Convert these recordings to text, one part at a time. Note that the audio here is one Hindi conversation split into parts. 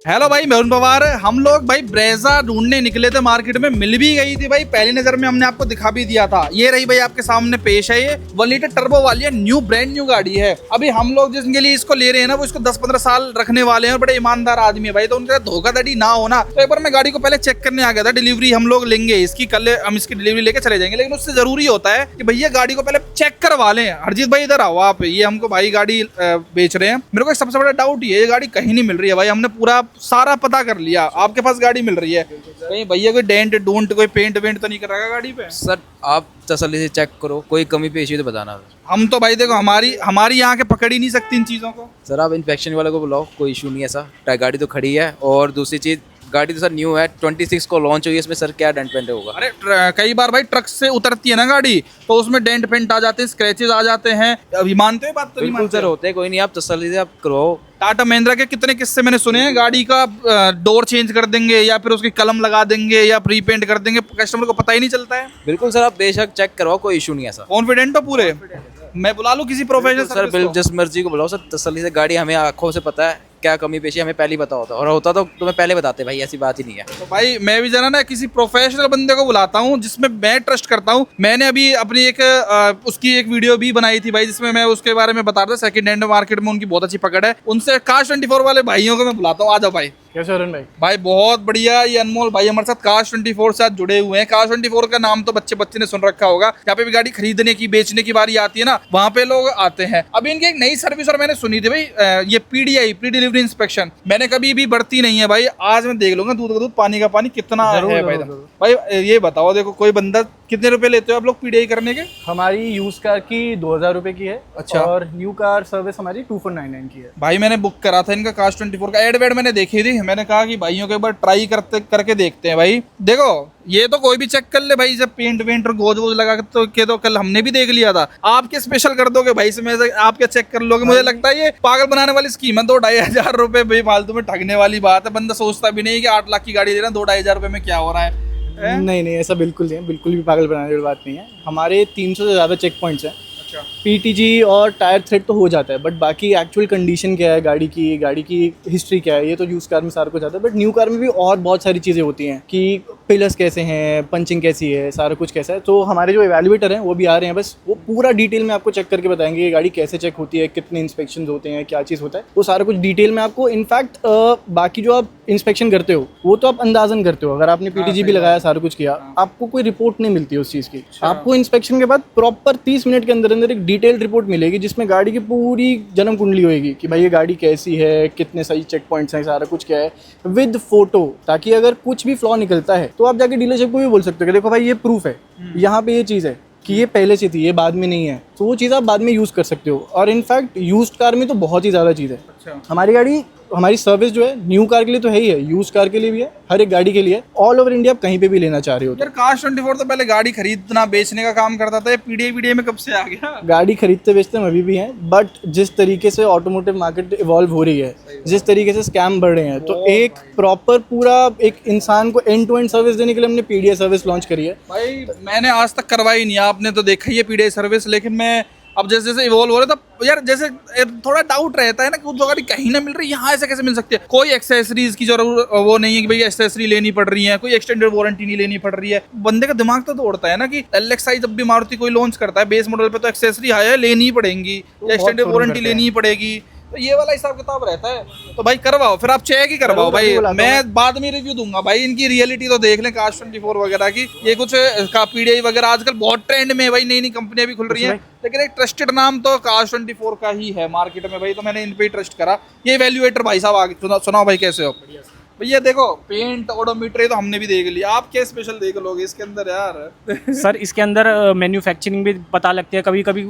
हेलो भाई, मैं अरुण पवार। हम लोग भाई ब्रेजा ढूंढने निकले थे, मार्केट में मिल भी गई थी भाई। पहली नजर में हमने आपको दिखा भी दिया था। ये रही भाई, आपके सामने पेश है। ये 1 लीटर टर्बो वाली है, न्यू ब्रांड न्यू गाड़ी है। अभी हम लोग जिसके लिए इसको ले रहे हैं ना, वो इसको 10-15 साल रखने वाले हैं और बड़े ईमानदार आदमी है भाई। तो उनका धोखाधड़ी ना होना, तो एक बार मैं गाड़ी को पहले चेक करने आ गया था। डिलीवरी हम लोग लेंगे इसकी, कल हम इसकी डिलीवरी लेके चले जाएंगे, लेकिन उससे जरूरी होता है कि भैया गाड़ी को पहले चेक करवा लें। हरजीत भाई इधर आओ आप। ये हमको भाई गाड़ी बेच रहे हैं। मेरे को सबसे बड़ा डाउट ये गाड़ी कहीं नहीं मिल रही है भाई। हमने पूरा सारा पता कर लिया, आपके पास गाड़ी मिल रही है कहीं भैया? कोई डेंट डूंट कोई पेंट वेंट तो नहीं कर रहा गाड़ी पे? सर आप तसल्ली से चेक करो, कोई कमी पेशी तो बताना। हम तो भाई देखो, हमारी यहाँ के पकड़ ही नहीं सकती इन चीजों को। सर आप इंस्पेक्शन वाले को बुलाओ, कोई इशू नहीं है ऐसा। गाड़ी तो खड़ी है, और दूसरी चीज़ गाड़ी तो सर न्यू है, 26 को लॉन्च हुई है। इसमें सर क्या डेंट पेंट होगा? अरे कई बार भाई ट्रक से उतरती है ना गाड़ी, तो उसमें डेंट पेंट आ जाते हैं, स्क्रैचेस आ जाते हैं। अभी मानते हो बात? तो नहीं बिल्कुल मानते सर, होते हैं। कोई नहीं, आप तसल्ली से आप करवाओ। टाटा महिंद्रा के कितने किस्से मैंने सुने हैं, गाड़ी का डोर चेंज कर देंगे या फिर उसकी कलम लगा देंगे या प्री पेंट कर देंगे, कस्टमर को पता ही नहीं चलता है। बिल्कुल सर, आप बेशक चेक करवाओ, कोई इशू नहीं है सर। कॉन्फिडेंट हो पूरे? मैं बुला लूं किसी प्रोफेशनल सर बिल्कुल, जिस मर्जी को बुलाओ सर, तसल्ली से। गाड़ी हमें आंखों से पता है क्या कमी पेशी, हमें पहले ही पता होता, और होता तो तुम्हें पहले बताते भाई, ऐसी बात ही नहीं है। तो भाई मैं भी जरा ना किसी प्रोफेशनल बंदे को बुलाता हूँ जिसमें मैं ट्रस्ट करता हूँ। मैंने अभी अपनी उसकी एक वीडियो भी बनाई थी भाई, जिसमें मैं उसके बारे में बता रहा था। सेकंड हैंड मार्केट में उनकी बहुत अच्छी पकड़ है। उनसे Cars24 वाले भाइयों को मैं बुलाता हूँ। आ जाओ भाई। कैसे अरुण भाई? भाई बहुत बढ़िया। ये अनमोल भाई हमारे साथ Cars24 साथ जुड़े हुए हैं। Cars24 का नाम तो बच्चे ने सुन रखा होगा। यहाँ पे भी गाड़ी खरीदने की बेचने की बारी आती है ना, वहाँ पे लोग आते हैं। अभी इनकी एक नई सर्विस और मैंने सुनी थी भाई, ये PDI, प्री डिलीवरी इंस्पेक्शन, मैंने कभी भी बढ़ती नहीं है भाई। आज मैं देख लूंगा, दूध का दूध पानी का पानी कितना है भाई। भाई ये बताओ, देखो कोई बंदा, कितने रुपए लेते हो आप लोग PDI करने के? हमारी यूज कार की 2000 रुपए की है। अच्छा। और न्यू कार सर्विस हमारी 2499 की है। भाई मैंने बुक करा था इनका Cars24 का, एड वेड मैंने देखी थी। मैंने कहा कि भाइयों को एक बार ट्राई करके देखते हैं भाई। देखो ये तो कोई भी चेक कर ले भाई, जब पेंट वेंट और गोज वोज लगा तो कल हमने भी देख लिया था। आपके स्पेशल कर दोगे भाई, इसमें से आप क्या चेक कर लोगे? मुझे लगता है ये पागल बनाने वाली स्कीम है। 2-2.5 रुपए भाई फालतू में ठगने वाली बात है। बंदा सोचता भी नहीं कि 8 लाख की गाड़ी दे रहा है, 2-2.5 रुपए में क्या हो रहा है? नहीं, ऐसा बिल्कुल नहीं है। बिल्कुल भी पागल बनाने वाली बात नहीं है। हमारे 300 से ज़्यादा चेक पॉइंट्स हैं। अच्छा। PTG और टायर थ्रेड तो हो जाता है, बट बाकी एक्चुअल कंडीशन क्या है गाड़ी की हिस्ट्री क्या है, ये तो यूज कार में सारा कुछ आता है। बट न्यू कार में भी और बहुत सारी चीज़ें होती हैं कि पिलर्स कैसे हैं, पंचिंग कैसी है, सारा कुछ कैसा है। तो हमारे जो इवैल्यूएटर हैं वो भी आ रहे हैं, बस वो पूरा डिटेल में आपको चेक करके बताएंगे कि गाड़ी कैसे चेक होती है, कितने इंस्पेक्शन होते हैं, क्या चीज़ होता है, वो सारा कुछ डिटेल में आपको। इनफैक्ट बाकी जो आप इंस्पेक्शन करते हो वो तो आप अंदाजन करते हो। अगर आपने PTG भी लगाया, सारा कुछ किया, आपको कोई रिपोर्ट नहीं मिलती है उस चीज़ की। आपको इंस्पेक्शन के बाद प्रॉपर 30 मिनट के अंदर अंदर एक डिटेल्ड रिपोर्ट मिलेगी, जिसमें गाड़ी की पूरी जन्म कुंडली होगी कि भाई ये गाड़ी कैसी है, कितने सही चेक पॉइंट्स हैं, सारा कुछ क्या है, विद फोटो। ताकि अगर कुछ भी फ्लॉ निकलता है तो आप जाके डीलरशिप को भी बोल सकते हो कि देखो भाई ये प्रूफ है, यहाँ पे ये चीज़ है कि ये पहले से थी, ये बाद में नहीं है। तो वो चीज़ आप बाद में यूज़ कर सकते हो। और इनफैक्ट यूज्ड कार में तो बहुत ही ज़्यादा चीज़ है। अच्छा। हमारी सर्विस जो है न्यू कार के लिए तो है ही है, यूज कार के लिए भी है, हर एक गाड़ी के लिए। ऑल ओवर इंडिया आप कहीं पे भी लेना चाह रहे हो तो। यार Cars24 तो पहले गाड़ी खरीदना बेचने का काम करता था, ये PDI में कब से आ गया? गाड़ी खरीदते बेचते हम अभी भी हैं, बट जिस तरीके से ऑटोमोटिव मार्केट इवॉल्व हो रही है, जिस तरीके से स्कैम बढ़ रहे हैं, तो एक प्रॉपर पूरा एक इंसान को एंड टू एंड सर्विस देने के लिए हमने PDI सर्विस लॉन्च करी है। भाई मैंने आज तक करवाई नहीं, आपने तो देखा ही है PDI सर्विस। लेकिन मैं अब जैसे जैसे इवॉल्व हो रहा था यार, जैसे थोड़ा डाउट रहता है ना कि जो गाड़ी कहीं ना मिल रही है, यहाँ ऐसे कैसे मिल सकती है? कोई एक्सेसरीज की जरूरत वो नहीं है कि भाई एक्सेसरी लेनी पड़ रही है, कोई एक्सटेंडेड वारंटी नहीं लेनी पड़ रही है। बंदे का दिमाग तो दौड़ता है ना कि LXi जब भी मारुति कोई लॉन्च करता है बेस मॉडल पे, तो एक्सेसरी है लेनी ही पड़ेगी, एक्सटेंडेड वारंटी लेनी ही पड़ेगी। तो ये वाला हिसाब किताब रहता है। तो भाई करवाओ, फिर आप चेक ही करवाओ भाई। मैं बाद में रिव्यू दूंगा भाई, इनकी रियलिटी तो देख लें Cars24 वगैरह की। ये कुछ PDI वगैरह आजकल बहुत ट्रेंड में है भाई, नई कंपनियां भी खुल रही हैं, लेकिन एक ट्रस्टेड नाम तो Cars24 का ही है मार्केट में भाई। तो मैंने इन पे ही ट्रस्ट करा। ये वैल्यूएटर भाई साहब आगे सुनाओ भाई, कैसे हो भैया? देखो पेंट ओडोमीटर तो हमने भी देख लिया, आप क्या स्पेशल देख लोगे इसके अंदर यार? सर इसके अंदर मैन्युफैक्चरिंग भी पता लगती है। कभी कभी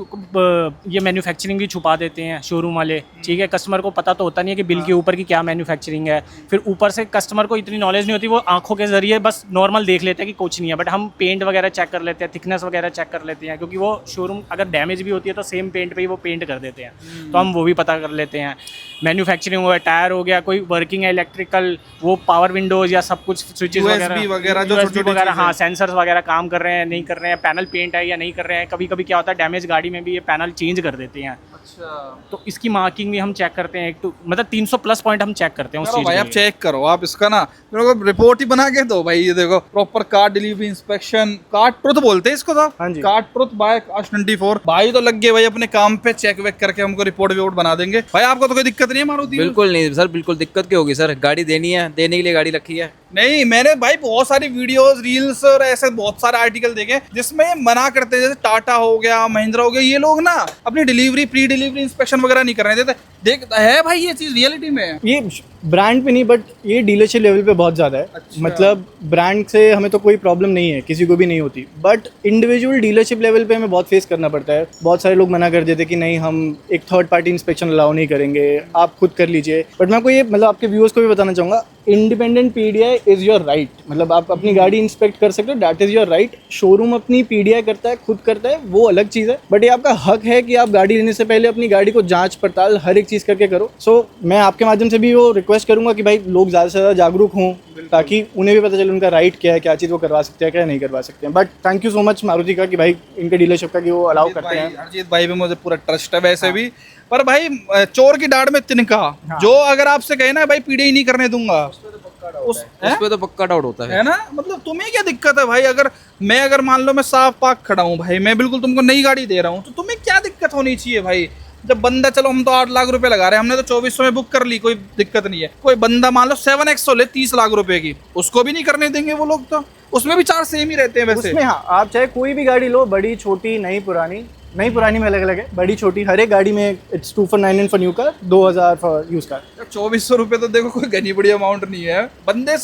ये मैन्युफैक्चरिंग भी छुपा देते हैं शोरूम वाले, ठीक है। कस्टमर को पता तो होता नहीं है कि बिल के ऊपर की क्या मैन्युफैक्चरिंग है। फिर ऊपर से कस्टमर को इतनी नॉलेज नहीं होती, वो आंखों के जरिए बस नॉर्मल देख लेते हैं कि कुछ नहीं है। बट हम पेंट वगैरह चेक कर लेते हैं, थिकनेस वगैरह चेक कर लेते हैं, क्योंकि वो शोरूम अगर डैमेज भी होती है तो सेम पेंट पे ही वो पेंट कर देते हैं, तो हम वो भी पता कर लेते हैं। मैन्युफैक्चरिंग हो गया, टायर हो गया, कोई वर्किंग है इलेक्ट्रिकल, वो पावर विंडोज या सब कुछ, स्विचेस वगैरह जो छोटे वगैरह, हाँ सेंसर्स वगैरह काम कर रहे हैं नहीं कर रहे हैं, पैनल पेंट है या नहीं कर रहे हैं। कभी कभी क्या होता है डैमेज गाड़ी में भी ये पैनल चेंज कर देते हैं, अच्छा तो इसकी मार्किंग भी हम चेक करते हैं, मतलब 300 प्लस पॉइंट हम चेक करते हैं उस करो चीज़ भाई, के आप लिए। चेक करो आप इसका ना, मेरे को रिपोर्ट ही बना के दो भाई। ये देखो proper car delivery inspection, car truth बोलते हैं इसको साहब। हाँ जी। कार ट्रुथ बाय काश 24 भाई तो लग गए भाई अपने काम पे, चेक वेक करके हमको रिपोर्ट विपोर्ट बना देंगे भाई। आपको तो कोई दिक्कत नहीं है मारुति में? बिल्कुल नहीं सर, बिल्कुल दिक्कत क्यों होगी सर, गाड़ी देनी है, देने के लिए गाड़ी रखी है। नहीं, मैंने भाई बहुत सारी वीडियोस रील्स और ऐसे बहुत सारे आर्टिकल देखे जिसमें ये मना करते हैं, जैसे टाटा हो गया, महिंद्रा हो गया, ये लोग ना अपनी डिलीवरी प्री डिलीवरी इंस्पेक्शन वगैरह नहीं करने देते। देख है भाई ये चीज रियलिटी में है। ये ब्रांड पे नहीं, बट ये डीलरशिप लेवल पे बहुत ज़्यादा है। अच्छा। मतलब ब्रांड से हमें तो कोई प्रॉब्लम नहीं है, किसी को भी नहीं होती, बट इंडिविजुअल डीलरशिप लेवल पे हमें बहुत फेस करना पड़ता है। बहुत सारे लोग मना कर देते कि नहीं हम एक थर्ड पार्टी इंस्पेक्शन अलाउ नहीं करेंगे, आप खुद कर लीजिए। बट मैं आपको ये मतलब आपके व्यूअर्स को भी बताना चाहूँगा, independent PDI is your right. मतलब आप अपनी गाड़ी इंस्पेक्ट कर सकते हो, that is your right. Showroom अपनी पीडीआई करता है, खुद करता है, वो अलग चीज़ है, बट ये आपका हक है कि आप गाड़ी लेने से पहले अपनी गाड़ी को जांच पड़ताल हर एक चीज़ करके करो। सो मैं आपके माध्यम से भी वो रिक्वेस्ट करूंगा कि भाई लोग ज़्यादा से ज़्यादा जागरूक हों, ताकि उन्हें भी पता चले उनका राइट क्या है, क्या चीज़ वो करवा सकते हैं, क्या नहीं करवा सकते हैं। But thank you so much Maruti का कि भाई इनके डीलरशिप का कि वो अलाउ करते हैं। अरिजीत भाई पे मुझे पूरा ट्रस्ट है वैसे भी, पर भाई चोर की डांट में तिनका, जो अगर आपसे कहे ना भाई पीडीआई नहीं करने दूंगा उस पे तो पक्का डाउट होता है। है ना। मतलब तुम्हें क्या दिक्कत है भाई, अगर मान लो मैं साफ पाक खड़ा हूँ भाई, मैं बिल्कुल तुमको नई गाड़ी दे रहा हूँ, तो तुम्हें क्या दिक्कत होनी चाहिए भाई। जब बंदा, चलो हम तो 8 लाख रुपए लगा रहे हैं, हमने तो 2400 में बुक कर ली, कोई दिक्कत नहीं है। कोई बंदा मान लो 7X ले 30 लाख रुपए की, उसको भी नहीं करने देंगे वो लोग, तो उसमें भी चार्ज सेम ही रहते हैं वैसे। उसमें हाँ, आप चाहे कोई भी गाड़ी लो, बड़ी छोटी नई पुरानी, नई पुरानी में अलग अलग है, बड़ी छोटी हर एक गाड़ी में it's 2 for 9 for new car, 2000 for use car. 2400 रुपए तो देखो कोई घनी बड़ी अमाउंट नहीं है। बंदे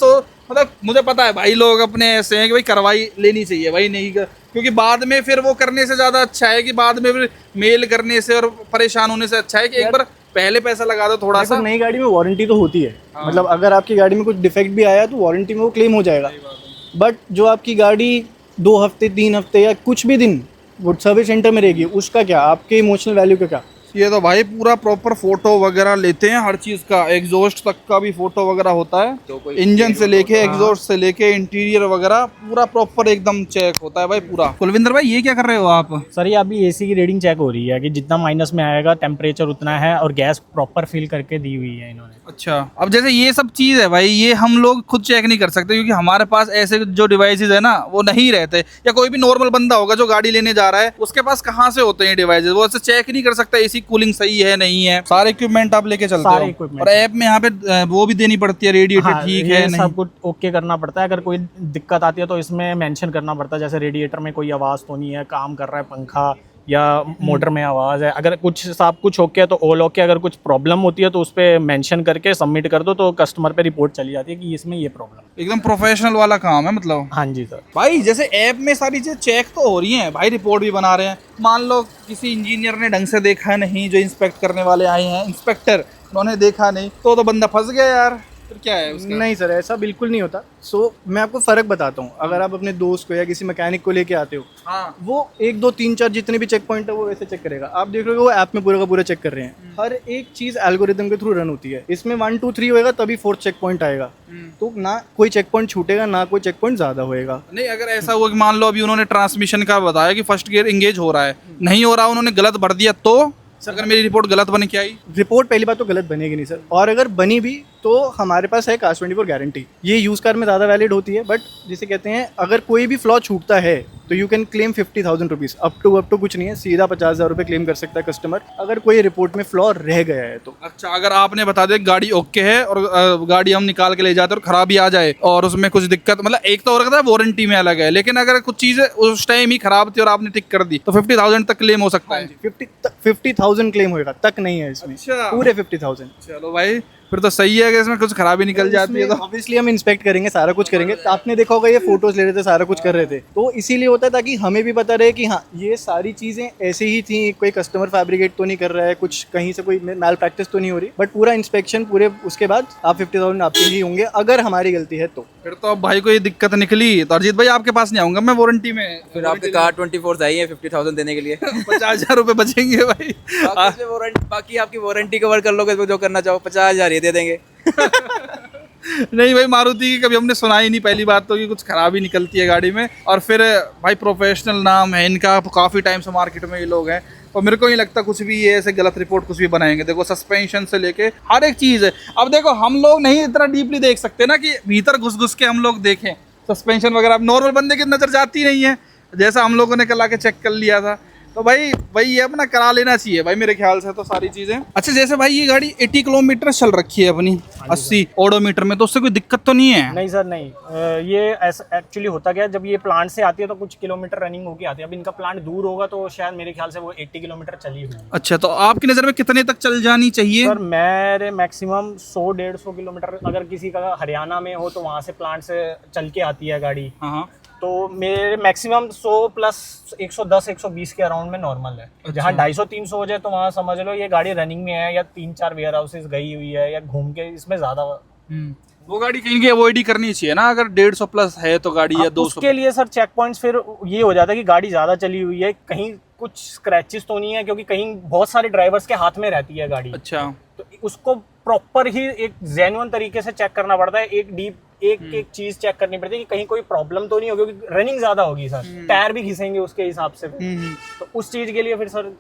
मतलब मुझे पता है भाई लोग अपने ऐसे हैं कि भाई करवाई लेनी चाहिए भाई, नहीं क्योंकि बाद में फिर वो करने से ज्यादा अच्छा है कि बाद में फिर मेल करने से और परेशान होने से अच्छा है कि एक बार पहले पैसा लगा दो थोड़ा सा। नई गाड़ी में वारंटी तो होती है, मतलब अगर आपकी गाड़ी में कुछ डिफेक्ट भी आया तो वारंटी में वो क्लेम हो जाएगा। बट जो आपकी गाड़ी 2 हफ्ते 3 हफ्ते या कुछ भी दिन वो सर्विस सेंटर में रहेगी, उसका क्या, आपके इमोशनल वैल्यू का क्या। ये तो भाई पूरा प्रॉपर फोटो वगैरह लेते हैं हर चीज का, एग्जॉस्ट तक का भी फोटो वगैरह होता है, तो कोई इंजन से लेके एग्जॉस्ट से लेके इंटीरियर वगैरह पूरा प्रॉपर एकदम चेक होता है भाई पूरा। कुलविंदर भाई ये क्या कर रहे हो आप? सर ये अभी एसी की रीडिंग चेक हो रही है कि जितना माइनस में आएगा टेम्परेचर उतना है, और गैस प्रॉपर फिल करके दी हुई है इन्होंने। अच्छा, अब जैसे ये सब चीज है भाई, ये हम लोग खुद चेक नहीं कर सकते क्योंकि हमारे पास ऐसे जो डिवाइसेज है ना वो नहीं रहते, या कोई भी नॉर्मल बंदा होगा जो गाड़ी लेने जा रहा है उसके पास कहाँ से होते हैं डिवाइसेज, वो ऐसे चेक नहीं कर सकता एसी कूलिंग सही है नहीं है। सारे इक्विपमेंट आप लेके चलते सारे हो, equipment। और ऐप में यहाँ पे वो भी देनी पड़ती है रेडिएटर हाँ, ठीक ये है नहीं। सब कुछ ओके करना पड़ता है। अगर कोई दिक्कत आती है तो इसमें मेंशन करना पड़ता है, जैसे रेडिएटर में कोई आवाज़ तो नहीं है, काम कर रहा है पंखा, या मोटर में आवाज़ है। अगर कुछ सब कुछ ओके है तो ऑल ओके, अगर कुछ प्रॉब्लम होती है तो उस पर मेंशन करके सबमिट कर दो तो कस्टमर पे रिपोर्ट चली जाती है कि इसमें ये प्रॉब्लम। एकदम प्रोफेशनल वाला काम है मतलब। हाँ जी सर। भाई जैसे ऐप में सारी चीजें चेक तो हो रही हैं भाई, रिपोर्ट भी बना रहे हैं, मान लो किसी इंजीनियर ने ढंग से देखा नहीं, जो इंस्पेक्ट करने वाले आए हैं इंस्पेक्टर, उन्होंने देखा नहीं तो बंदा फंस गया यार, फिर क्या है उसका? नहीं सर, ऐसा बिल्कुल नहीं होता। सो मैं आपको फ़र्क बताता हूँ। अगर आप अपने दोस्त को या किसी मैकेनिक को लेके आते हो, हाँ वो 1 2 3 4 जितने भी चेक पॉइंट है वो वैसे चेक करेगा। आप देख रहे हो वो ऐप में पूरा का पूरा चेक कर रहे हैं, हर एक चीज़ एल्गोरिदम के थ्रू रन होती है। इसमें 1 2 3 होएगा तभी 4th चेक पॉइंट आएगा, तो ना कोई चेक पॉइंट छूटेगा ना कोई चेक पॉइंट ज़्यादा होएगा। नहीं, अगर ऐसा हुआ कि मान लो अभी उन्होंने ट्रांसमिशन का बताया कि फर्स्ट गियर इंगेज हो रहा है, नहीं हो रहा, उन्होंने गलत भर दिया, तो अगर मेरी रिपोर्ट गलत बन के आई? रिपोर्ट पहली बात तो गलत बनेगी नहीं सर, और अगर बनी भी तो हमारे पास है काश 24 गारंटी। ये यूज़ कार में ज़्यादा वैलिड होती है, बट जिसे कहते हैं अगर कोई भी फ्लॉ छूटता है तो you can claim 50,000 rupees, up to कुछ नहीं है, सीधा 50,000 रुपये क्लेम कर सकता है कस्टमर अगर कोई रिपोर्ट में फ्लॉ रह गया है तो। अच्छा, अगर आपने बता दिया गाड़ी ओके है और गाड़ी हम निकाल के ले जाते हैं और खराबी आ जाए और उसमें कुछ दिक्कत, मतलब एक तो और वारंटी में अलग है, लेकिन अगर कुछ चीज़ें उस टाइम ही खराब थी और आपने ठीक कर दी तो 50,000 तक क्लेम हो सकता है। 50,000 क्लेम होएगा, तक नहीं है इसमें, अच्छा। पूरे 50,000। चलो भाई, फिर तो सही है कि इसमें कुछ खराबी निकल जाती है तो। ऑब्वियसली हम इंस्पेक्ट करेंगे, सारा कुछ करेंगे। तो आपने देखा होगा ये फोटोज ले रहे थे, सारा कुछ कर रहे थे, तो इसीलिए होता है ताकि हमें भी पता रहे कि हाँ ये सारी चीजें ऐसे ही थी, कोई कस्टमर फैब्रिकेट तो नहीं कर रहा है, कुछ कहीं से कोई मैल प्रैक्टिस तो नहीं हो रही। बट पूरा इंस्पेक्शन पूरे उसके बाद आप 50,000 आपके ही होंगे अगर हमारी गलती है तो। फिर तो अब भाई कोई दिक्कत निकली तो अरिजीत भाई आपके पास नहीं आऊंगा मैं वारंटी में। फिर आपके कार 24 आई है 50,000 देने के लिए। 50,000 रुपये बचेंगे भाई। बाकी आपकी वारंटी कवर कर लोगे तो जो करना चाहो 50,000 ये दे देंगे। नहीं भाई, मारुति की कभी हमने सुना ही नहीं, पहली बात तो कि कुछ खराबी निकलती है गाड़ी में, और फिर भाई प्रोफेशनल नाम है इनका, काफ़ी टाइम से मार्केट में ये लोग हैं, और मेरे को नहीं लगता कुछ भी ये ऐसे गलत रिपोर्ट कुछ भी बनाएंगे। देखो सस्पेंशन से लेके हर एक चीज़ है। अब देखो हम लोग नहीं इतना डीपली देख सकते ना कि भीतर घुस घुस के हम लोग देखें सस्पेंशन वगैरह। अब नॉर्मल बंदे की नज़र जाती नहीं है, जैसा हम लोगों ने कल आके चेक कर लिया था। तो भाई ये अपना करा लेना चाहिए भाई मेरे ख्याल से तो सारी चीज़ें। अच्छा जैसे भाई ये गाड़ी 80 किलोमीटर चल रखी है अपनी 80 ओडोमीटर में, तो उससे कोई दिक्कत तो नहीं है? नहीं सर नहीं, ये ऐसा एक्चुअली होता क्या है, जब ये प्लांट से आती है तो कुछ किलोमीटर रनिंग होके आती है। अब इनका प्लांट दूर होगा तो शायद मेरे ख्याल से वो 80 किलोमीटर चली हुई है। अच्छा तो आपकी नज़र में कितने तक चल जानी चाहिए? सर मेरे मैक्सिमम 100-150 किलोमीटर, अगर किसी का हरियाणा में हो तो वहाँ से प्लांट से चल के आती है गाड़ी, हाँ तो मेरे मैक्सिमम 100 प्लस 110-120 के अराउंड में नॉर्मल है। जहाँ 250-300 हो जाए तो वहाँ समझ लो ये गाड़ी रनिंग में है या 3-4 वेयर हाउसेज गई हुई है या घूम के, इसमें ज़्यादा वो गाड़ी कहीं की अवॉइड ही करनी चाहिए ना अगर 150 प्लस है तो गाड़ी, या 200। उसके लिए सर चेक पॉइंट्स फिर ये हो जाता है कि गाड़ी ज़्यादा चली हुई है, कहीं कुछ स्क्रैचेस तो नहीं है, क्योंकि कहीं बहुत सारे ड्राइवर्स के हाथ में रहती है गाड़ी। अच्छा तो उसको प्रॉपर ही एक जेन्युइन तरीके से चेक करना पड़ता है, एक चीज चेक करनी पड़ती है कि कहीं कोई प्रॉब्लम तो नहीं होगी, क्योंकि रनिंग ज्यादा होगी सर, टायर भी घिसेंगे उसके हिसाब से। तो उस चीज के लिए फिर सर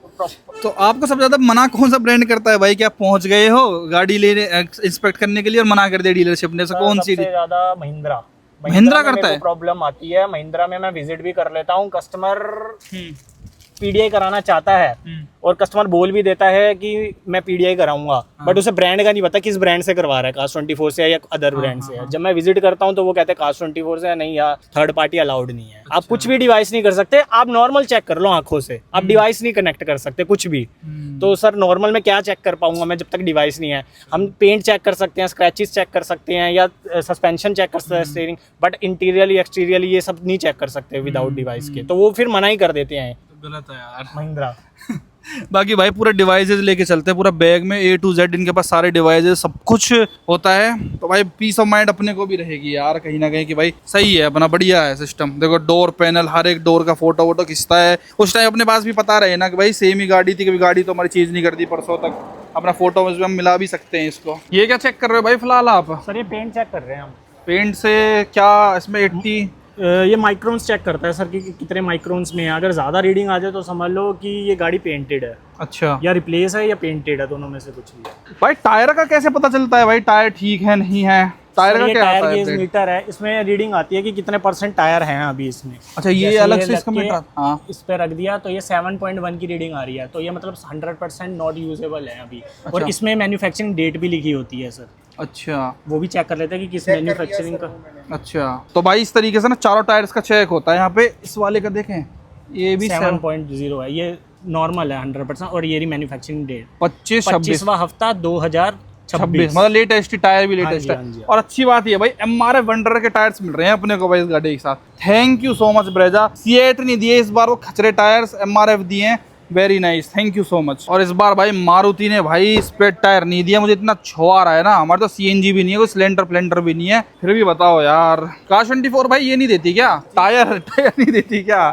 तो आपको सबसे ज्यादा मना कौन सा ब्रांड करता है भाई? क्या पहुंच गए हो गाड़ी लेने इंस्पेक्ट करने के लिए और मना कर दिया डीलरशिप ने, से कौन सी? सबसे ज्यादा महिंद्रा करता है। प्रॉब्लम आती है महिंद्रा में, मैं विजिट भी कर लेता हूँ। कस्टमर पीडीआई कराना चाहता है और कस्टमर बोल भी देता है कि मैं पीडीआई कराऊंगा, बट उसे ब्रांड का नहीं पता किस ब्रांड से करवा रहा है, कास्ट 24 से या अदर ब्रांड से है। जब मैं विजिट करता हूं तो वो कहते हैं कास्ट 24 से नहीं, या थर्ड पार्टी अलाउड नहीं है। आप कुछ भी डिवाइस नहीं कर सकते, आप नॉर्मल चेक कर लो आंखों से, आप डिवाइस नहीं कनेक्ट कर सकते कुछ भी। तो सर नॉर्मल में क्या चेक कर पाऊंगा मैं जब तक डिवाइस नहीं है? हम पेंट चेक कर सकते हैं, स्क्रैचेस चेक कर सकते हैं, या सस्पेंशन चेक कर सकते हैं, स्टीयरिंग, बट इंटीरियरली एक्सटीरियरली ये सब नहीं चेक कर सकते विदाउट डिवाइस के, तो वो फिर मना ही कर देते हैं। गलत है यार महिंद्रा बाकी भाई पूरे डिवाइसेस लेके चलते हैं, पूरा बैग में A to Z इनके पास सारे डिवाइसेस सब कुछ होता है। तो भाई पीस ऑफ माइंड अपने को भी रहेगी यार कहीं ना कहीं कि भाई सही है अपना, बढ़िया है सिस्टम। देखो डोर पैनल, हर एक डोर का फोटो वोटो खिंचता है। उस टाइम अपने पास भी पता रहे ना कि भाई सेम ही गाड़ी थी, कभी गाड़ी तो हमारी चीज़ नहीं करती, परसों तक अपना फोटो में हम मिला भी सकते हैं इसको। ये क्या चेक कर रहे हो भाई फिलहाल आप? सर ये पेंट चेक कर रहे हैं हम। पेंट से क्या इसमें 80 ये माइक्रोन्स चेक करता है सर कि कितने माइक्रोन्स में है। अगर ज़्यादा रीडिंग आ जाए तो समझ लो कि ये गाड़ी पेंटेड है। अच्छा या रिप्लेस है या पेंटेड है, दोनों में से कुछ भी है। भाई टायर का कैसे पता चलता है भाई टायर ठीक है नहीं है? टायर का क्या टायर आता है? गेज मीटर है, इसमें रीडिंग आती है कि कितने % टायर हैं अभी इसमें। अच्छा ये जैसे अलग से रख इसका के मीटर? हाँ इस पे रख दिया तो ये 7.1 की रीडिंग आ रही है, तो ये मतलब 100% नॉट यूजेबल है अभी। और इसमें मैन्युफैक्चरिंग डेट भी लिखी होती है सर, अच्छा वो भी चेक कर लेते हैं कि किस मैन्युफैक्चरिंग का। अच्छा तो भाई इस तरीके से ना चारों टायर्स का चेक होता है। यहाँ पे इस वाले का देखें, ये भी 7.0 है, ये नॉर्मल है 100%। और ये मैन्युफैक्चरिंग डेट 25-26 हफ्ता 2026, मतलब लेटेस्ट टायर भी लेटेस्ट हाँ जी। है। और अच्छी बात ये भाई MRF वंडर के टायर्स मिल रहे हैं अपने को भाई इस गाड़ी के साथ। Thank you so much Brezza. C8 नहीं दिए इस बार, वो खचरे टायर्स MRF दिए हैं, very nice, thank you so much. और इस बार भाई मारुति ने भाई स्प्लिट टायर नहीं दिया, मुझे इतना छुआ रहा है ना। हमारे तो CNG भी नहीं है, कोई स्प्लेंडर भी नहीं है, फिर भी बताओ यार। कार 24 भाई ये नहीं देती क्या टायर नहीं देती क्या?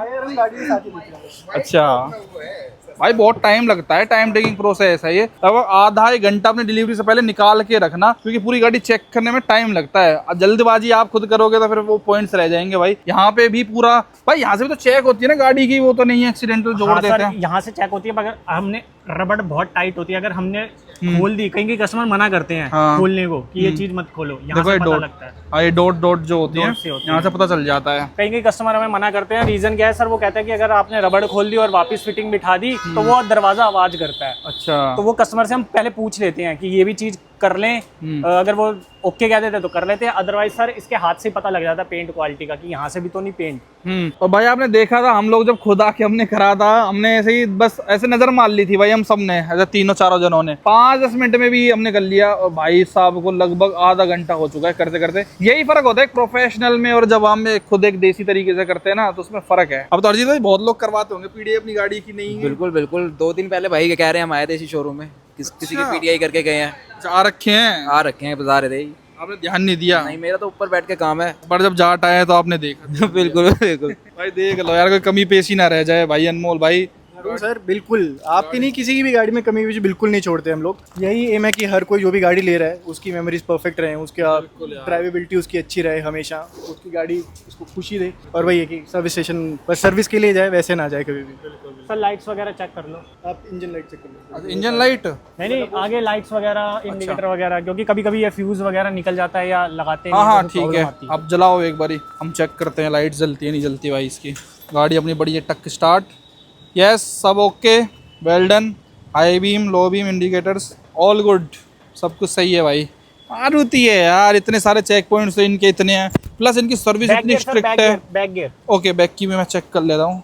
अच्छा भाई बहुत टाइम लगता है, टाइम टेकिंग प्रोसेस है ये। अब आधा 1 घंटा अपनी डिलीवरी से पहले निकाल के रखना, क्योंकि पूरी गाड़ी चेक करने में टाइम लगता है। अब जल्दबाजी आप खुद करोगे तो फिर वो पॉइंट्स रह जाएंगे भाई। यहाँ पे भी पूरा भाई, यहाँ से भी तो चेक होती है ना गाड़ी की, वो तो नहीं है एक्सीडेंटल जोड़ देते हैं। यहाँ से चेक होती है, मगर हमने रबड़ बहुत टाइट होती है, अगर हमने खोल दी, कहीं कस्टमर मना करते हैं खोलने को कि ये चीज मत खोलो, यहाँ से पता लगता है। हाँ ये डॉट जो होती है यहाँ से पता चल जाता है। कहीं कस्टमर हमें मना करते हैं, रीजन क्या है सर? वो कहते हैं कि अगर आपने रबड़ खोल दी और वापस फिटिंग बिठा दी तो वो दरवाजा आवाज करता है। अच्छा तो वो कस्टमर से हम पहले पूछ लेते हैं कि ये भी चीज कर लें, अगर वो ओके कह देते हैं तो कर लेते हैं, अदरवाइज सर इसके हाथ से पता लग जाता है पेंट क्वालिटी का कि यहाँ से भी तो नहीं पेंट। और भाई आपने देखा था हम लोग जब खुद आके हमने करा था, हमने ऐसे ही बस ऐसे नजर मार ली थी भाई हम सब ने, ऐसे 3-4 जनों ने 5-10 मिनट में भी हमने कर लिया। और भाई साहब को लगभग आधा घंटा हो चुका है करते करते। यही फर्क होता है प्रोफेशनल में और जब हम खुद एक देसी तरीके से करते हैं ना, तो उसमें फर्क है। अब तो अरिजीत भाई बहुत लोग करवाते होंगे पीडीआई अपनी गाड़ी की, नहीं है? बिल्कुल बिल्कुल, 2 दिन पहले भाई कह रहे हैं हम आए थे इसी शोरूम में, किसी की पीडीआई करके गए हैं। आ रखे हैं, आ रखे हैं, बता रहे थे। आपने ध्यान नहीं दिया? नहीं, मेरा तो ऊपर बैठ के काम है। पर जब जाट आए तो आपने देखा। बिल्कुल बिल्कुल भाई देख लो यार, कोई कमी पेशी ना रह जाए भाई। अनमोल भाई जरूर सर, बिल्कुल आपकी नहीं किसी की भी गाड़ी में कमी पेशी बिल्कुल नहीं छोड़ते हम लोग। यही एम है कि हर कोई जो भी गाड़ी ले रहा है उसकी मेमोरीज परफेक्ट रहे, उसका ड्राइवेबिलिटी उसकी अच्छी रहे, हमेशा उसकी गाड़ी उसको खुशी दे। और वही है कि सर्विस स्टेशन बस सर्विस के लिए जाए, वैसे ना जाए कभी भी। सर लाइट्स वगैरह चेक कर लो। आप इंजन लाइट चेक कर लो। इंजन लाइट, नहीं आगे लाइट्स वगैरह, इंडिकेटर वगैरह, क्योंकि कभी कभी ये फ्यूज वगैरह निकल जाता है या लगाते हैं हाँ हाँ तो ठीक problem है। आती अब जलाओ एक बारी, हम चेक करते हैं लाइट जलती है नहीं जलती भाई इसकी। गाड़ी अपनी बड़ी है टक स्टार्ट, यस सब okay, well done. High beam, low beam, indicators all good, सब कुछ सही है भाई। मारुति है यार, इतने सारे चेक पॉइंट्स इनके इतने हैं, प्लस इनकी सर्विस इतनी स्ट्रिक्ट है। बैक गियर ओके बैक की भी मैं चेक कर लेता हूँ।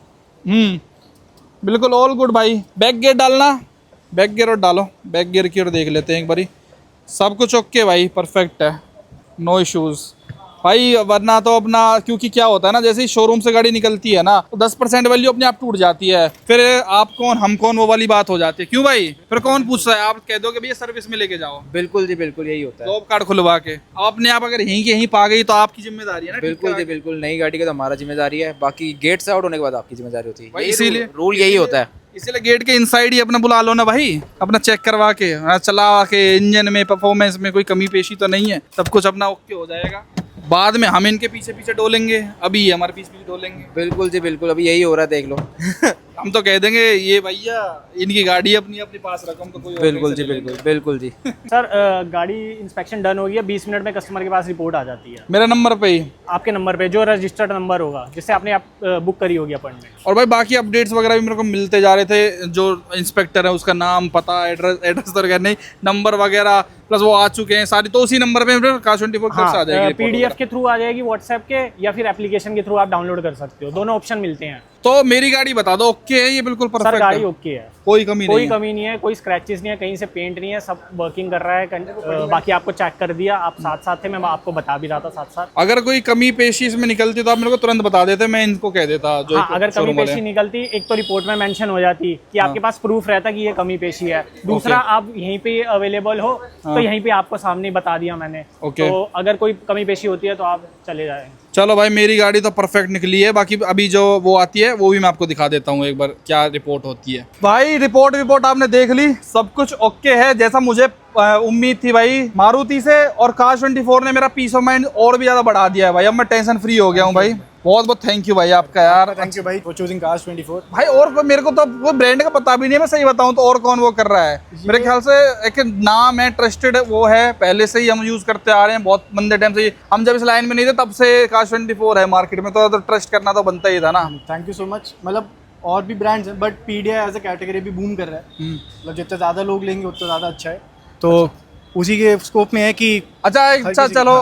बिल्कुल ऑल गुड भाई। बैक गियर डालना, बैक गियर और डालो, बैक गियर की ओर देख लेते हैं एक बारी। सब कुछ ओके भाई, परफेक्ट है, नो इश्यूज़ भाई। वरना तो अपना क्योंकि क्या होता है ना, जैसे ही शोरूम से गाड़ी निकलती है ना तो 10% वैल्यू अपने आप टूट जाती है, फिर आप कौन हम कौन वो वाली बात हो जाती है। क्यों भाई, फिर कौन पूछता है, आप कह दो कि भैया सर्विस में लेके जाओ, बिल्कुल जी बिल्कुल यही होता है। जॉब कार्ड खुलवा के। अब अपने आप अगर यहीं के यहीं पा गई तो आपकी जिम्मेदारी है ना। बिल्कुल जी बिल्कुल, नई गाड़ी का तो हमारा जिम्मेदारी है, बाकी गेट से आउट होने के बाद आपकी जिम्मेदारी होती है। भाई यही इसीलिए रूल यही होता है। इसीलिए गेट के इनसाइड ही अपना बुला लो ना भाई, अपना चेक करवा के, चला के, इंजन में परफॉर्मेंस में कोई कमी पेशी तो नहीं है, सब कुछ अपना ओके हो जाएगा। बाद में हम इनके पीछे पीछे डोलेंगे, अभी ये हमारे पीछे पीछे डोलेंगे। बिल्कुल जी बिल्कुल, अभी यही हो रहा है, देख लो। हम तो कह देंगे ये भैया इनकी गाड़ी अपनी अपने पास रखो, हम तो कोई और बिल्कुल जी कैसे बिल्कुल बिल्कुल जी। सर गाड़ी इंस्पेक्शन डन हो गई है, 20 मिनट में कस्टमर के पास रिपोर्ट आ जाती है मेरा नंबर पे ही। आपके नंबर पे, जो रजिस्टर्ड नंबर होगा जिससे आपने आप बुक करी होगी अपॉइंटमेंट। और भाई बाकी अपडेट्स वगैरह भी मेरे को मिलते जा रहे थे, जो इंस्पेक्टर है उसका नाम, पता, एड्रेस तो नहीं, नंबर वगैरह प्लस वो आ चुके हैं सारी, तो उसी नंबर पे Car24 से आ जाएगी। पीडीएफ के थ्रू आ जाएगी व्हाट्सएप के, या फिर एप्लीकेशन के थ्रू आप डाउनलोड कर सकते हो, दोनों ऑप्शन मिलते हैं। तो मेरी गाड़ी बता दो, ओके है ये, बिल्कुल सर परफेक्ट गाड़ी है, ओके है, कोई कमी कोई नहीं है। कमी नहीं है, कोई स्क्रैचेस नहीं है, कहीं से पेंट नहीं है, सब वर्किंग कर रहा है। बाकी आपको चेक कर दिया, आप साथ साथ थे, मैं आपको बता भी रहा था साथ साथ। अगर कोई कमी पेशी इसमें निकलती तो आप मेरे को तुरंत बता देते, मैं इनको कह देता। जो हाँ, अगर कमी पेशी निकलती, एक तो रिपोर्ट में मेंशन हो जाती कि आपके पास प्रूफ रहता कि ये कमी पेशी है, दूसरा आप यहीं पे अवेलेबल हो तो यहीं पे आपको सामने बता दिया मैंने। तो अगर कोई कमी पेशी होती है तो आप चले जाएं। चलो भाई, मेरी गाड़ी तो परफेक्ट निकली है, बाकी अभी जो वो आती है वो भी मैं आपको दिखा देता हूँ एक बार क्या रिपोर्ट होती है। भाई रिपोर्ट आपने देख ली, सब कुछ ओके है जैसा मुझे उम्मीद थी भाई मारुति से। और Car24 ने मेरा पीस ऑफ माइंड और भी ज्यादा बढ़ा दिया है भाई, अब मैं टेंशन फ्री हो गया हूँ भाई। बहुत बहुत थैंक यू भाई आपका यार। थैंक यू भाई फॉर चूजिंग Car24 भाई। और कोई मेरे को तो वो ब्रांड का पता भी नहीं है, मैं सही बताऊं तो, और कौन वो कर रहा है। मेरे ख्याल से एक नाम है, ट्रस्टेड वो है, पहले से ही हम यूज करते आ रहे हैं बहुत लंबे टाइम से। हम जब इस लाइन में नहीं थे तब से Car24 है मार्केट में, तो ट्रस्ट करना तो बनता ही था ना। Thank you so much. मतलब और भी ब्रांड्स हैं but PDI as a category भी बूम कर रहा है, मतलब जितने ज़्यादा लोग लेंगे उतना ज़्यादा अच्छा है। तो उसी के स्कोप में है कि अच्छा चलो,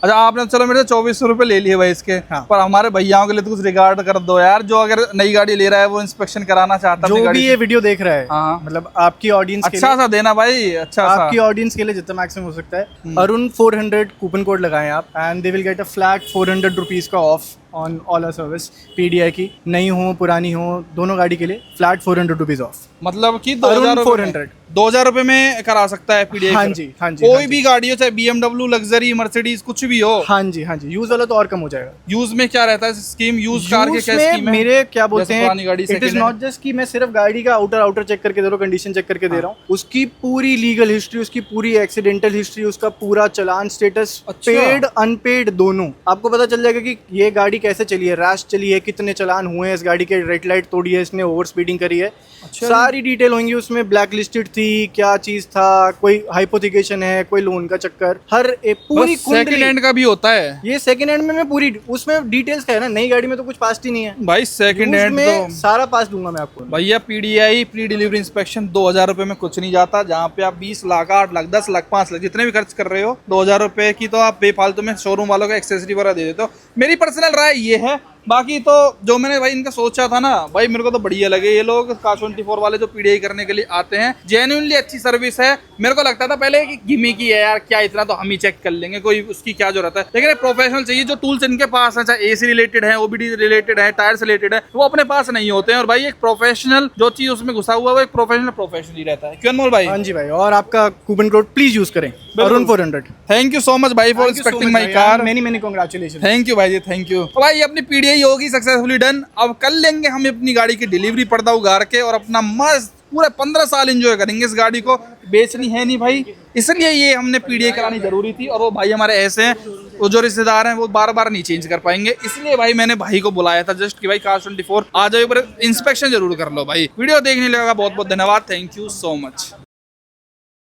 अच्छा आपने चलो मेरे से 2400 रुपये ले लिए भाई इसके, पर हमारे भैयाओं के लिए तो कुछ रिगार्ड कर दो यार, जो अगर नई गाड़ी ले रहा है वो इंस्पेक्शन कराना चाहता है, जो भी ये वीडियो देख रहा है, हाँ। मतलब आपकी ऑडियंस के अच्छा सा देना भाई, अच्छा सा आपकी ऑडियंस के लिए जितना मैक्सिमम हो सकता है। अरुण 400 कूपन कोड लगाएं आप, and they will get a flat 400 rupees का off on all our service. PDI की नई हो पुरानी हो दोनों गाड़ी के लिए फ्लैट 400 रुपीज़ ऑफ, मतलब कि 2000 रुपये में करा सकता है पीडीआई। हाँ जी हाँ जी, कोई भी गाड़ी हो, चाहे BMW, लग्जरी, मर्सिडीज, कुछ भी हो। हाँ जी हाँ जी, यूज वाला तो और कम हो जाएगा। यूज में क्या रहता है स्कीम, यूज कार के क्या स्कीम है? मेरे क्या बोलते हैं, गाड़ी इट इज नॉट जस्ट कि मैं सिर्फ गाड़ी का आउटर चेक करके दे रहा हूँ, कंडीशन चेक करके दे रहा हूँ, उसकी पूरी लीगल हिस्ट्री, उसकी पूरी एक्सीडेंटल हिस्ट्री, उसका पूरा चालान स्टेटस, पेड अनपेड दोनों आपको पता चल जाएगा कि ये गाड़ी कैसे चली है, रैश चली है, कितने चालान हुए हैं इस गाड़ी के, रेड लाइट तोड़ी है इसने, ओवर स्पीडिंग करी है, सारी डिटेल होंगी उसमें। ब्लैक लिस्टेड थी, क्या चीज था, कोई हाइपोथिकेशन है, कोई लोन का चक्कर, हर एक पूरी सेकंड हैंड का भी होता है ये। सेकंड हैंड में मैं पूरी उसमें डिटेल्स का है ना, नई गाड़ी में तो कुछ पास ही नहीं है भाई। सेकंड हैंड में तो सारा पास दूंगा मैं आपको भैया। पीडीआई प्री डिलीवरी इंस्पेक्शन 2000 रुपये में कुछ नहीं जाता, जहाँ पे आप 20 लाख, 8 लाख, 10 लाख, 5 लाख जितने भी खर्च कर रहे हो, 2000 रुपये की तो आप बेफालतू में शोरूम वालों को एक्सेसरी वगैरह दे देते हो। मेरी पर्सनल राय ये है, बाकी तो जो मैंने भाई इनका सोचा था ना भाई, मेरे को तो बढ़िया लगे ये लोग Car24 वाले जो पीडीआई करने के लिए आते हैं। जेन्युइनली अच्छी सर्विस है। मेरे को लगता था पहले कि गिमिक ही है यार, क्या इतना तो हम ही चेक कर लेंगे, कोई उसकी क्या जरूरत है, लेकिन प्रोफेशनल चाहिए। जो टूल्स इनके पास है, चाहे एसी रिलेटेड है, ओबीडी रिलेटेड है, टायर से रिलेटेड है, वो अपने पास नहीं होते हैं। और भाई एक प्रोफेशनल जो चीज उसमें घुसा हुआ है वो एक प्रोफेशनल ही रहता है। क्यों अनमोल भाई? हाँ जी भाई, और आपका कूपन कोड प्लीज यूज करें, Arun 400। Thank you so much भाई for inspecting my car. Many congratulation. Thank you भाई जी, थैंक यू। भाई अपनी पीडीआई पीडीआई होगी सक्सेसफुली डन। अब कर लेंगे हम अपनी गाड़ी की डिलीवरी पर्दा उगाड़ के और अपना मस्त पूरे 15 साल एंजॉय करेंगे इस गाड़ी को। बेचनी है नहीं भाई, इसलिए ये हमने पीडीआई करानी जरूरी थी। और वो भाई हमारे ऐसे हैं, वो जो रिश्तेदार हैं वो बार बार नहीं चेंज कर पाएंगे, इसलिए भाई मैंने भाई को बुलाया था जस्ट कि भाई Cars24 आ जाओ, पर इंस्पेक्शन जरूर कर लो भाई। वीडियो देखने लगा बहुत बहुत धन्यवाद, थैंक यू सो मच।